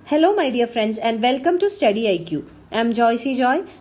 Hello my dear friends and welcome to StudyIQ. I am Joy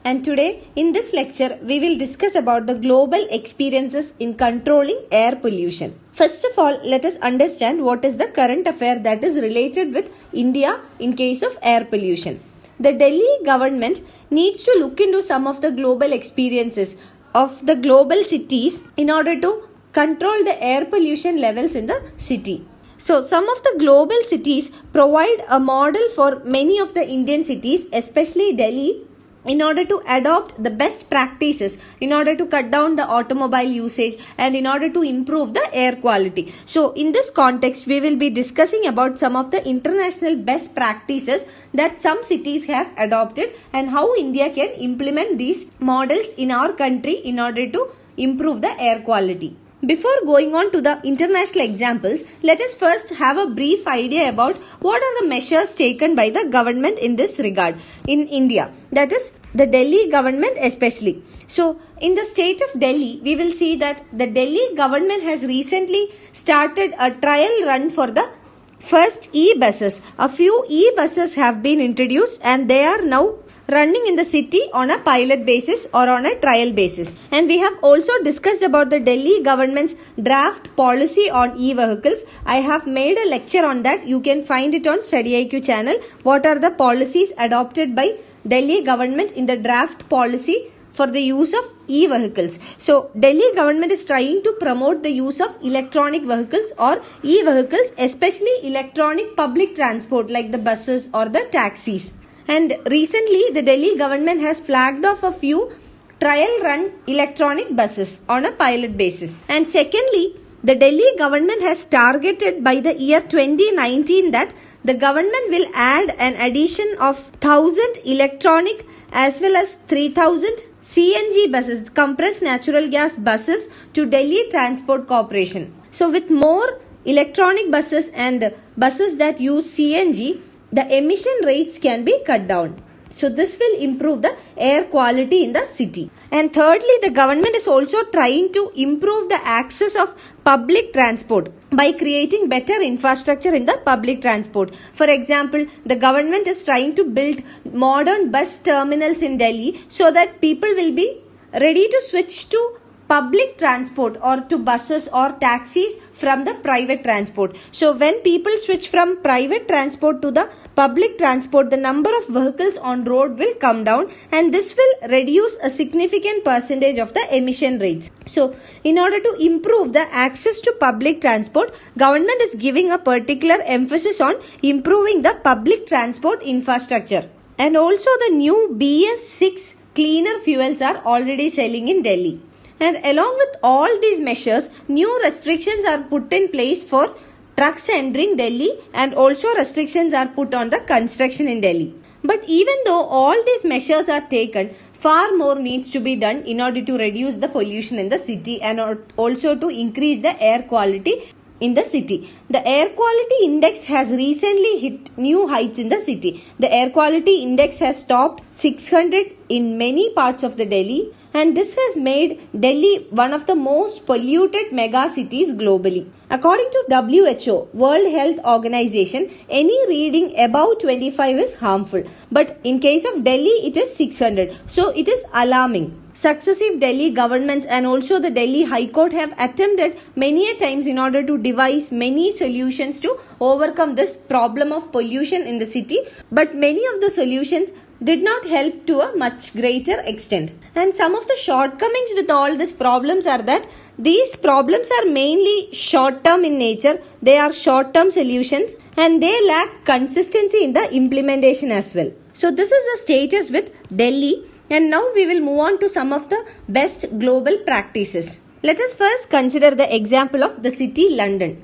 and today in this lecture we will discuss about the global experiences in controlling air pollution. First of all, let us understand what is the current affair that is related with India in case of air pollution. The Delhi government needs to look into some of the global experiences of the global cities in order to control the air pollution levels in the city. So, some of the global cities provide a model for many of the Indian cities, especially Delhi, in order to adopt the best practices, in order to cut down the automobile usage and in order to improve the air quality. So, in this context, we will be discussing about some of the international best practices that some cities have adopted and how India can implement these models in our country in order to improve the air quality. Before going on to the international examples, let us first have a brief idea about what are the measures taken by the government in this regard in India. That is the Delhi government especially. So, in the state of Delhi, we will see that the Delhi government has recently started a trial run for the first e-buses. A few e-buses have been introduced and they are now running in the city on a pilot basis or on a trial basis. And we have also discussed about the Delhi government's draft policy on e-vehicles. I have made a lecture on that. You can find it on StudyIQ channel. What are the policies adopted by Delhi government in the draft policy for the use of e-vehicles? So, Delhi government is trying to promote the use of electronic vehicles or e-vehicles, especially electronic public transport like the buses or the taxis. And recently, the Delhi government has flagged off a few trial run electronic buses on a pilot basis. And secondly, the Delhi government has targeted by the year 2019 that the government will add an addition of 1,000 electronic as well as 3,000 CNG buses, compressed natural gas buses to Delhi Transport Corporation. So with more electronic buses and buses that use CNG, the emission rates can be cut down. So this will improve the air quality in the city. And thirdly, the government is also trying to improve the access of public transport by creating better infrastructure in the public transport. For example, the government is trying to build modern bus terminals in Delhi so that people will be ready to switch to public transport or to buses or taxis from the private transport. So when people switch from private transport to the public transport, the number of vehicles on road will come down and this will reduce a significant percentage of the emission rates. So in order to improve the access to public transport, government is giving a particular emphasis on improving the public transport infrastructure. And also the new BS6 cleaner fuels are already selling in Delhi. And along with all these measures, new restrictions are put in place for trucks entering Delhi and also restrictions are put on the construction in Delhi. But even though all these measures are taken, far more needs to be done in order to reduce the pollution in the city and also to increase the air quality in the city. The air quality index has recently hit new heights in the city. The air quality index has topped 600 in many parts of the Delhi. And this has made Delhi one of the most polluted mega cities globally. According to WHO, World Health Organization, any reading above 25 is harmful. But in case of Delhi, it is 600. So it is alarming. Successive Delhi governments and also the Delhi High Court have attempted many a times in order to devise many solutions to overcome this problem of pollution in the city. But many of the solutions did not help to a much greater extent. And some of the shortcomings with all these problems are that these problems are mainly short-term in nature. They are short-term solutions and they lack consistency in the implementation as well. So this is the status with Delhi. And now we will move on to some of the best global practices. Let us first consider the example of the city London.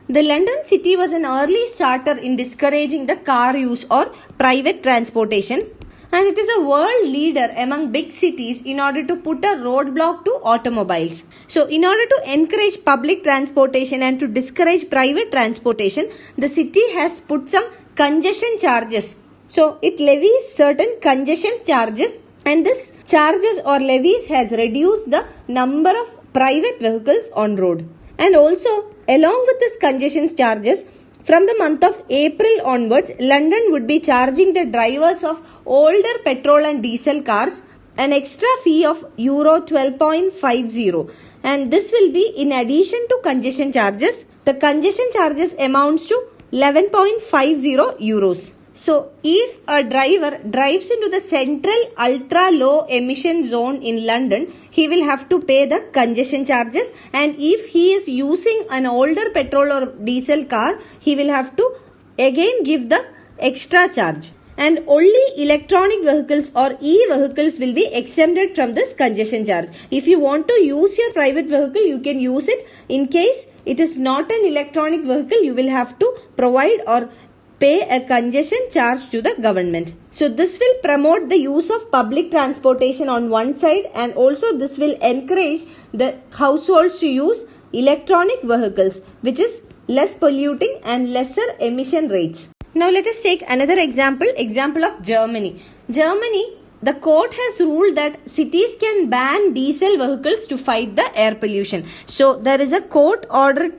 The London city was an early starter in discouraging the car use or private transportation, and it is a world leader among big cities in order to put a roadblock to automobiles. So in order to encourage public transportation and to discourage private transportation, the city has put some congestion charges. So it levies certain congestion charges and this charges or levies has reduced the number of private vehicles on road. And also along with this congestion charges, From the month of April onwards, London would be charging the drivers of older petrol and diesel cars an extra fee of Euro 12.50, and this will be in addition to congestion charges. The congestion charges amounts to 11.50 euros. So, if a driver drives into the central ultra low emission zone in London, he will have to pay the congestion charges, and if he is using an older petrol or diesel car, he will have to again give the extra charge. And only electronic vehicles or e-vehicles will be exempted from this congestion charge. If you want to use your private vehicle, you can use it. In case it is not an electronic vehicle, you will have to provide or pay a congestion charge to the government. So this will promote the use of public transportation on one side, and also this will encourage the households to use electronic vehicles, which is less polluting and lesser emission rates. Now let us take another example of Germany. Germany, the court has ruled that cities can ban diesel vehicles to fight the air pollution. So there is a court order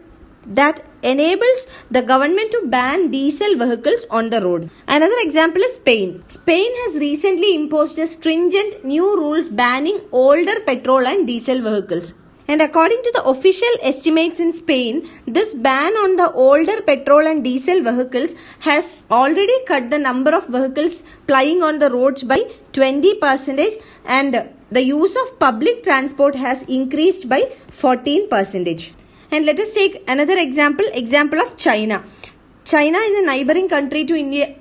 that enables the government to ban diesel vehicles on the road. Another example is Spain. Spain has recently imposed a stringent new rules banning older petrol and diesel vehicles. And according to the official estimates in Spain, this ban on the older petrol and diesel vehicles has already cut the number of vehicles plying on the roads by 20%, and the use of public transport has increased by 14%. And let us take another example of China. China is a neighboring country to India.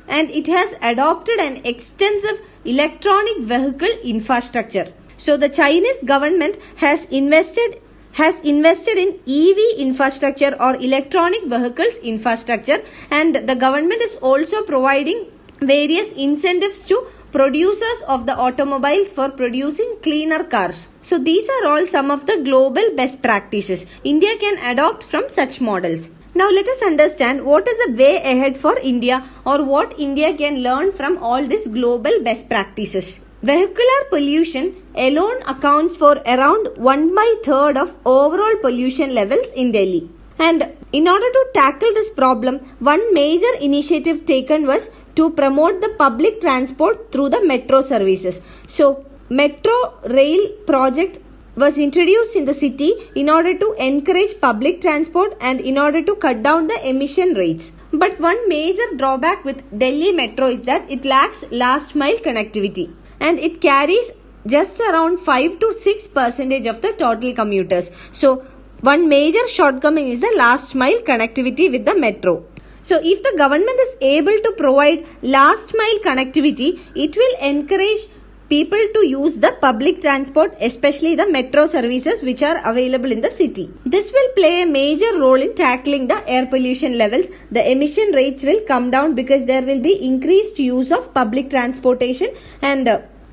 And it has adopted an extensive electronic vehicle infrastructure. So the Chinese government has invested in EV infrastructure or electronic vehicles infrastructure, and the government is also providing various incentives to producers of the automobiles for producing cleaner cars. So these are all some of the global best practices. India can adopt from such models. Now let us understand what is the way ahead for India, or what India can learn from all these global best practices. Vehicular pollution alone accounts for around 1/3 of overall pollution levels in Delhi. And in order to tackle this problem, one major initiative taken was to promote the public transport through the metro services. So, metro rail project was introduced in the city in order to encourage public transport and in order to cut down the emission rates. But one major drawback with Delhi metro is that it lacks last mile connectivity, and it carries just around 5 to 6% of the total commuters. So, one major shortcoming is the last mile connectivity with the metro. So, if the government is able to provide last mile connectivity, it will encourage people to use the public transport, especially the metro services which are available in the city. This will play a major role in tackling the air pollution levels. The emission rates will come down because there will be increased use of public transportation, and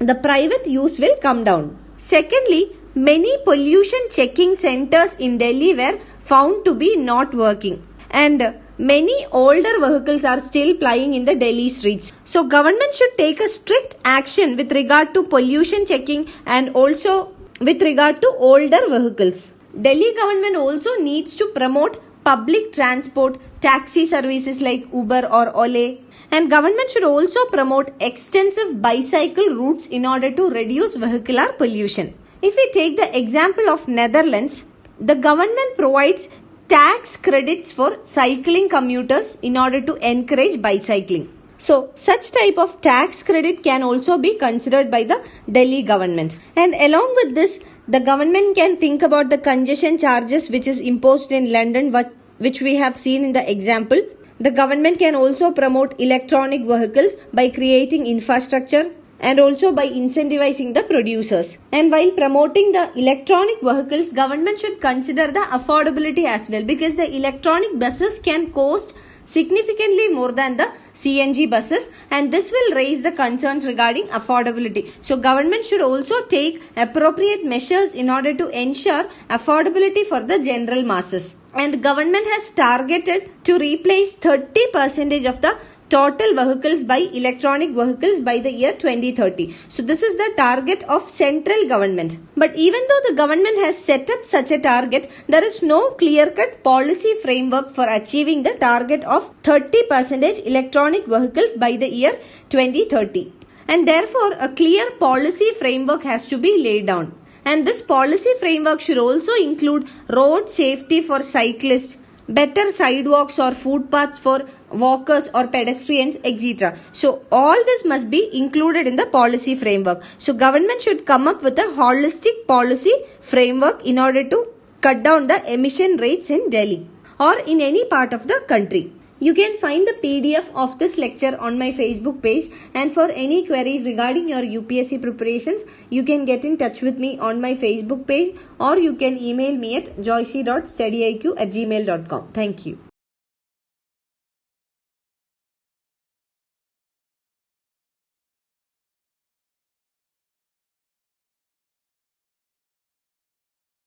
the private use will come down. Secondly, many pollution checking centers in Delhi were found to be not working, and many older vehicles are still plying in the Delhi streets. So government should take a strict action with regard to pollution checking and also with regard to older vehicles. Delhi government also needs to promote public transport, taxi services like Uber or Ola, and government should also promote extensive bicycle routes in order to reduce vehicular pollution. If we take the example of Netherlands, the government provides tax credits for cycling commuters in order to encourage bicycling. So, such type of tax credit can also be considered by the Delhi government. And along with this, the government can think about the congestion charges which is imposed in London, which we have seen in the example. The government can also promote electronic vehicles by creating infrastructure and also by incentivizing the producers. And while promoting the electronic vehicles, government should consider the affordability as well, because the electronic buses can cost significantly more than the CNG buses, and this will raise the concerns regarding affordability. So government should also take appropriate measures in order to ensure affordability for the general masses. And government has targeted to replace 30% of the total vehicles by electronic vehicles by the year 2030. So this is the target of central government. But even though the government has set up such a target, there is no clear-cut policy framework for achieving the target of 30% electronic vehicles by the year 2030. And therefore, a clear policy framework has to be laid down. And this policy framework should also include road safety for cyclists, better sidewalks or footpaths for walkers or pedestrians, etc. So all this must be included in the policy framework. So government should come up with a holistic policy framework in order to cut down the emission rates in Delhi or in any part of the country. You can find the PDF of this lecture on my Facebook page, and for any queries regarding your UPSC preparations, you can get in touch with me on my Facebook page, or you can email me at joyce.studyiq@gmail.com. Thank you.